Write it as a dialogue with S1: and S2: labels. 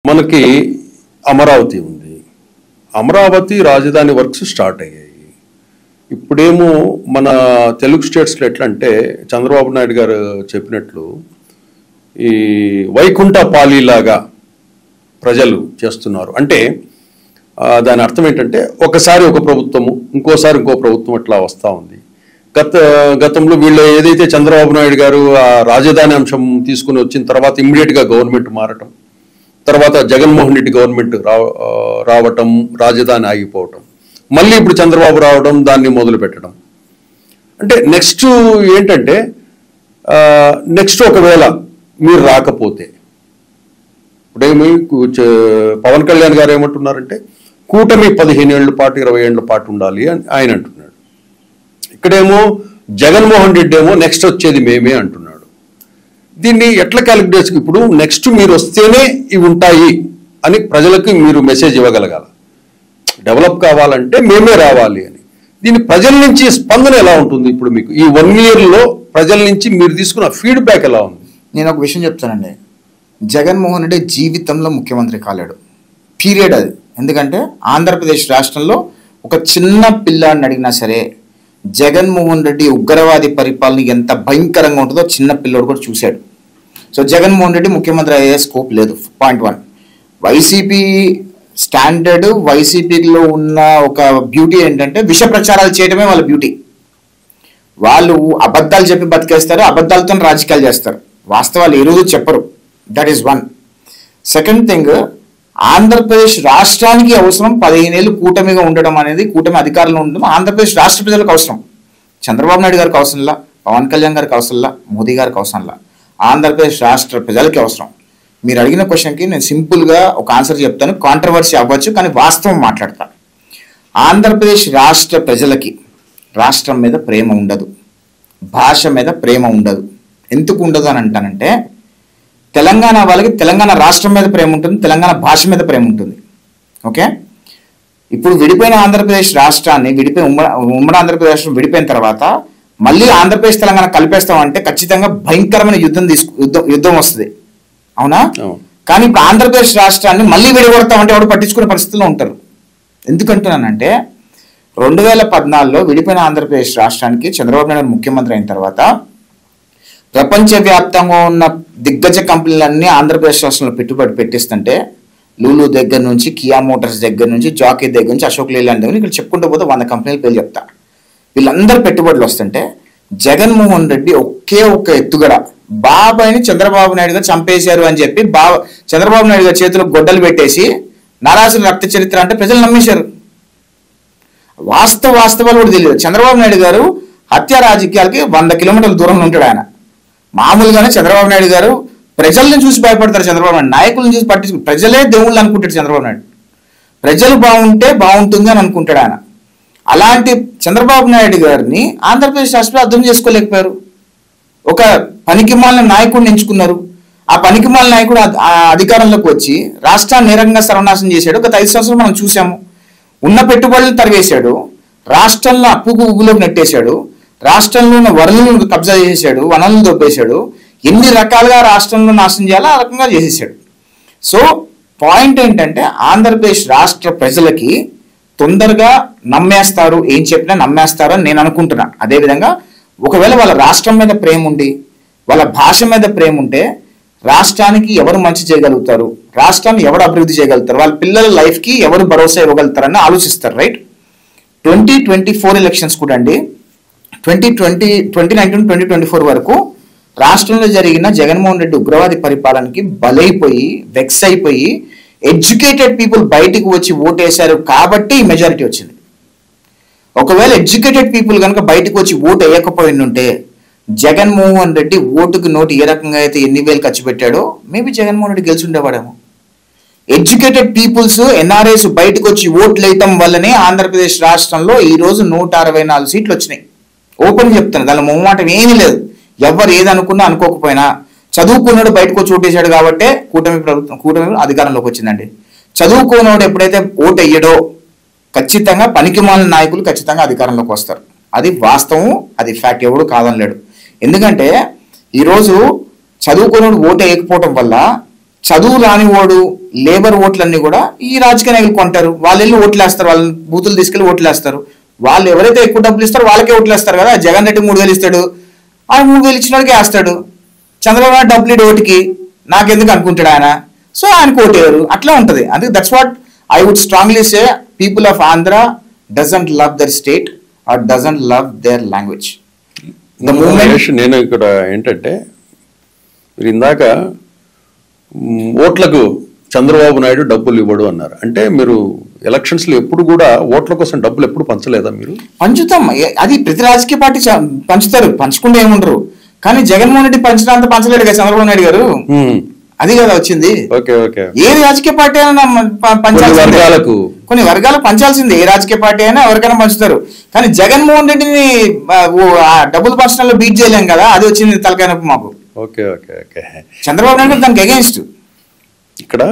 S1: మనకి అమరావతి ఉంది. అమరావతి రాజధాని వర్క్స్ స్టార్ట్ అయ్యాయి. ఇప్పుడేమో మన తెలుగు స్టేట్స్లో ఎట్లా అంటే చంద్రబాబు నాయుడు గారు చెప్పినట్లు ఈ వైకుంఠ పాలీలాగా ప్రజలు చేస్తున్నారు. అంటే దాని అర్థం ఏంటంటే ఒకసారి ఒక ప్రభుత్వము, ఇంకోసారి ఇంకో ప్రభుత్వం అట్లా వస్తూ ఉంది. గతంలో వీళ్ళు ఏదైతే చంద్రబాబు నాయుడు గారు ఆ రాజధాని అంశం తీసుకుని వచ్చిన తర్వాత ఇమ్మీడియట్గా గవర్నమెంట్ మారటం, తర్వాత జగన్మోహన్ రెడ్డి గవర్నమెంట్ రావటం, రాజధాని ఆగిపోవటం, మళ్ళీ ఇప్పుడు చంద్రబాబు రావడం, దాన్ని మొదలు పెట్టడం. అంటే నెక్స్ట్ ఏంటంటే నెక్స్ట్ ఒకవేళ మీరు రాకపోతే ఇప్పుడేమి పవన్ కళ్యాణ్ గారు ఏమంటున్నారంటే కూటమి 15 ఏళ్ల పాటు 20 ఏళ్ల పాటు ఉండాలి అని ఆయన అంటున్నాడు. ఇక్కడేమో జగన్మోహన్ రెడ్డి ఏమో నెక్స్ట్ వచ్చేది మేమే అంటున్నాడు. దీన్ని ఎట్లా క్యాలిక్యులేట్, ఇప్పుడు నెక్స్ట్ మీరు వస్తేనే ఇవి ఉంటాయి అని ప్రజలకు మీరు మెసేజ్ ఇవ్వగలగాలి. డెవలప్ కావాలంటే మేమే రావాలి అని. దీని ప్రజల నుంచి స్పందన ఎలా ఉంటుంది? ఇప్పుడు మీకు ఈ 1 yearలో ప్రజల నుంచి మీరు తీసుకున్న ఫీడ్బ్యాక్ ఎలా ఉంది?
S2: నేను ఒక విషయం చెప్తానండి. జగన్మోహన్ రెడ్డి జీవితంలో ముఖ్యమంత్రి కాలేడు, పీరియడ్ అది. ఎందుకంటే ఆంధ్రప్రదేశ్ రాష్ట్రంలో ఒక చిన్న పిల్లాడిని అడిగినా సరే జగన్మోహన్ రెడ్డి ఉగ్రవాది పరిపాలన ఎంత భయంకరంగా ఉంటుందో చిన్న పిల్లోడు కూడా చూశాడు. సో జగన్మోహన్ రెడ్డి ముఖ్యమంత్రి అయ్యే స్కోప్ లేదు. పాయింట్ 1. వైసీపీ స్టాండర్డ్, వైసీపీలో ఉన్న ఒక బ్యూటీ ఏంటంటే విష ప్రచారాలు చేయడమే వాళ్ళ బ్యూటీ. వాళ్ళు అబద్ధాలు చెప్పి బతికేస్తారు, అబద్ధాలతో రాజకీయాలు చేస్తారు, వాస్తవాలు ఏ రోజు చెప్పరు. That is 1. Second thing, Andhra Pradesh రాష్ట్రానికి అవసరం 15 ఏళ్ళు కూటమిగా ఉండడం అనేది, కూటమి అధికారంలో ఉండడం ఆంధ్రప్రదేశ్ రాష్ట్ర ప్రజలకు అవసరం. చంద్రబాబు నాయుడు గారికి అవసరంలా, పవన్ కళ్యాణ్ గారికి అవసరంలా, మోదీ గారికి అవసరంలా, ఆంధ్రప్రదేశ్ రాష్ట్ర ప్రజలకి అవసరం. మీరు అడిగిన క్వశ్చన్కి నేను సింపుల్గా ఒక ఆన్సర్ చెప్తాను. కాంట్రవర్సీ అవ్వచ్చు కానీ వాస్తవం మాట్లాడతాను. ఆంధ్రప్రదేశ్ రాష్ట్ర ప్రజలకి రాష్ట్రం మీద ప్రేమ ఉండదు, భాష మీద ప్రేమ ఉండదు. ఎందుకు ఉండదు అని అంటానంటే, తెలంగాణ వాళ్ళకి తెలంగాణ రాష్ట్రం మీద ప్రేమ ఉంటుంది, తెలంగాణ భాష మీద ప్రేమ ఉంటుంది. ఓకే, ఇప్పుడు విడిపోయిన ఆంధ్రప్రదేశ్ రాష్ట్రాన్ని ఉమ్మడి ఆంధ్రప్రదేశ్ విడిపోయిన తర్వాత మళ్ళీ ఆంధ్రప్రదేశ్ తెలంగాణ కలిపేస్తామంటే ఖచ్చితంగా భయంకరమైన యుద్ధం వస్తుంది. అవునా? కానీ ఇప్పుడు ఆంధ్రప్రదేశ్ రాష్ట్రాన్ని మళ్ళీ విడగొడతామంటే ఎవరు పట్టించుకునే పరిస్థితుల్లో ఉంటారు. ఎందుకంటున్నానంటే 2014లో విడిపోయిన ఆంధ్రప్రదేశ్ రాష్ట్రానికి చంద్రబాబు నాయుడు ముఖ్యమంత్రి అయిన తర్వాత ప్రపంచవ్యాప్తంగా ఉన్న దిగ్గజ కంపెనీలన్నీ ఆంధ్రప్రదేశ్ రాష్ట్రంలో పెట్టుబడి పెట్టిస్తుంటే, లూలు దగ్గర నుంచి, కియా మోటార్స్ దగ్గర నుంచి, జాకీ దగ్గర నుంచి, అశోక్ లేలాండ్ దగ్గర ఇక్కడ చెప్పుకుంటూ పోతే 100 కంపెనీల పేరు చెప్తా. వీళ్ళందరూ పెట్టుబడులు వస్తుంటే జగన్మోహన్ రెడ్డి ఒకే ఒక ఎత్తుగడ, బాబాయిని చంద్రబాబు నాయుడు గారు చంపేశారు అని చెప్పి చంద్రబాబు నాయుడు గారి చేతిలో గొడ్డలు పెట్టేసి నరాసుల రక్త చరిత్ర అంటే ప్రజలు నమ్మేశారు. వాస్తవాలు కూడా తెలియదు. చంద్రబాబు నాయుడు గారు హత్య రాజకీయాలకి 100 కిలోమీటర్ల దూరంలో ఉంటాడు. ఆయన మామూలుగానే చంద్రబాబు నాయుడు గారు ప్రజల్ని చూసి భయపడతారు. చంద్రబాబు నాయుడు నాయకులను చూసి పట్టించుకు, ప్రజలే దేవుళ్ళు అనుకుంటాడు చంద్రబాబు నాయుడు. ప్రజలు బాగుంటే బాగుంటుంది అని అనుకుంటాడు ఆయన. అలాంటి చంద్రబాబు నాయుడు గారిని ఆంధ్రప్రదేశ్ రాష్ట్రంలో అర్థం చేసుకోలేకపోయారు. ఒక పనికిమాలిన నాయకుడిని ఎంచుకున్నారు. ఆ పనికిమాలిన నాయకుడు అధికారంలోకి వచ్చి రాష్ట్రాన్ని ఏ రకంగా సర్వనాశనం చేశాడు గత 5 సంవత్సరాలు మనం చూసాము. ఉన్న పెట్టుబడులను తరివేశాడు, రాష్ట్రంలో అప్పుకు ఉగ్గులోకి నెట్టేశాడు, రాష్ట్రంలో ఉన్న వనరులను కబ్జా చేసేశాడు, వనరులను దొబ్బేశాడు, ఎన్ని రకాలుగా రాష్ట్రంలో నాశనం చేయాలో ఆ రకంగా చేసేసాడు. సో పాయింట్ ఏంటంటే ఆంధ్రప్రదేశ్ రాష్ట్ర ప్రజలకి తొందరగా నమ్మేస్తారు, ఏం చెప్పినా నమ్మేస్తారు అని నేను అనుకుంటున్నా. అదేవిధంగా ఒకవేళ వాళ్ళ రాష్ట్రం మీద ప్రేమ ఉండి, వాళ్ళ భాష మీద ప్రేమ ఉంటే రాష్ట్రానికి ఎవరు మంచి చేయగలుగుతారు, రాష్ట్రాన్ని ఎవరు అభివృద్ధి చేయగలుగుతారు, వాళ్ళ పిల్లల లైఫ్కి ఎవరు భరోసా ఇవ్వగలుగుతారని ఆలోచిస్తారు. రైట్? 2024 ఎలక్షన్స్ కూడా అండి, 2019-2024 వరకు రాష్ట్రంలో జరిగిన జగన్మోహన్ రెడ్డి ఉగ్రవాది పరిపాలనకి బలైపోయి, వెక్స్ అయిపోయి ఎడ్యుకేటెడ్ పీపుల్ బయటికి వచ్చి ఓటేశారు కాబట్టి మెజారిటీ వచ్చింది. ఒకవేళ ఎడ్యుకేటెడ్ పీపుల్ కనుక బయటకు వచ్చి ఓటు వేయకపోయిందంటే జగన్మోహన్ రెడ్డి ఓటుకు నోటు ఏ రకంగా అయితే ఎన్ని వేలు ఖర్చు పెట్టాడో మేబీ జగన్మోహన్ రెడ్డి గెలిచి ఉండేవాడేమో. ఎడ్యుకేటెడ్ పీపుల్స్, ఎన్ఆర్ఐస్ బయటకు వచ్చి ఓట్లు వేయటం వల్లనే ఆంధ్రప్రదేశ్ రాష్ట్రంలో ఈరోజు 164 సీట్లు వచ్చినాయి. ఓపెన్ చెప్తాను, దానిలో మొహమాటం ఏమీ లేదు. ఎవరు ఏదనుకున్నా అనుకోకపోయినా చదువుకున్నాడు బయటకు వచ్చి ఓటేశాడు కాబట్టే కూటమి అధికారంలోకి వచ్చిందండి. చదువుకున్నాడు ఎప్పుడైతే ఓటు వేయడో ఖచ్చితంగా పనికిమాలిన నాయకులు ఖచ్చితంగా అధికారంలోకి వస్తారు. అది వాస్తవం, అది ఫ్యాక్ట్, ఎవడు కాదనలేడు. ఎందుకంటే ఈరోజు చదువుకున్నాడు ఓటు వేయకపోవటం వల్ల చదువు రానివాడు లేబర్ ఓట్లన్నీ కూడా ఈ రాజకీయ నాయకులు కొంటారు. వాళ్ళు వెళ్ళి ఓట్లు వేస్తారు, వాళ్ళని బూతులు తీసుకెళ్లి ఓట్లు వేస్తారు. వాళ్ళు ఎవరైతే ఎక్కువ డబ్బులు ఇస్తారో వాళ్ళకే ఓట్లు వేస్తారు కదా. జగన్ రెడ్డి 3,000 ఇస్తాడు, ఆ 3,000 ఇచ్చిన వాడికి వేస్తాడు. చంద్రబాబు నాయుడు డబ్బులు ఇడు ఓటుకి నాకెందుకు అనుకుంటాడు ఆయన, సో ఆయనకు ఓటేయరు. అట్లా ఉంటది. అందుకే that's what I would strongly say people of Andhra doesn't love their state or doesn't love their language.
S1: నేను ఇక్కడ ఏంటంటే, మీరు ఇందాక ఓట్లకు చంద్రబాబు నాయుడు డబ్బులు ఇవ్వడు అన్నారు. అంటే మీరు ఎలక్షన్స్ లో ఎప్పుడు కూడా ఓట్ల కోసం డబ్బులు ఎప్పుడు పంచలేదా? మీరు
S2: పంచుతాం, అది ప్రతి రాజకీయ పార్టీ పంచుతారు, పంచకుండా ఏముండరు. కానీ జగన్మోహన్ రెడ్డి పంచినంత పంచలేడు కదా చంద్రబాబు నాయుడు గారు. అది కదా వచ్చింది. ఏ రాజకీయ పార్టీ అయినా పంచాల్సిందే, కొన్ని వర్గాలకు పంచాల్సిందే. ఏ రాజకీయ పార్టీ అయినా ఎవరికైనా పంచుతారు. కానీ జగన్మోహన్ రెడ్డిని డబ్బులు పంచడంలో బీట్ చేయలేం కదా, అది వచ్చింది తలకాయ నొప్పి మాకు. చంద్రబాబు నాయుడు దానికి అగేన్స్ట్.
S1: ఇక్కడ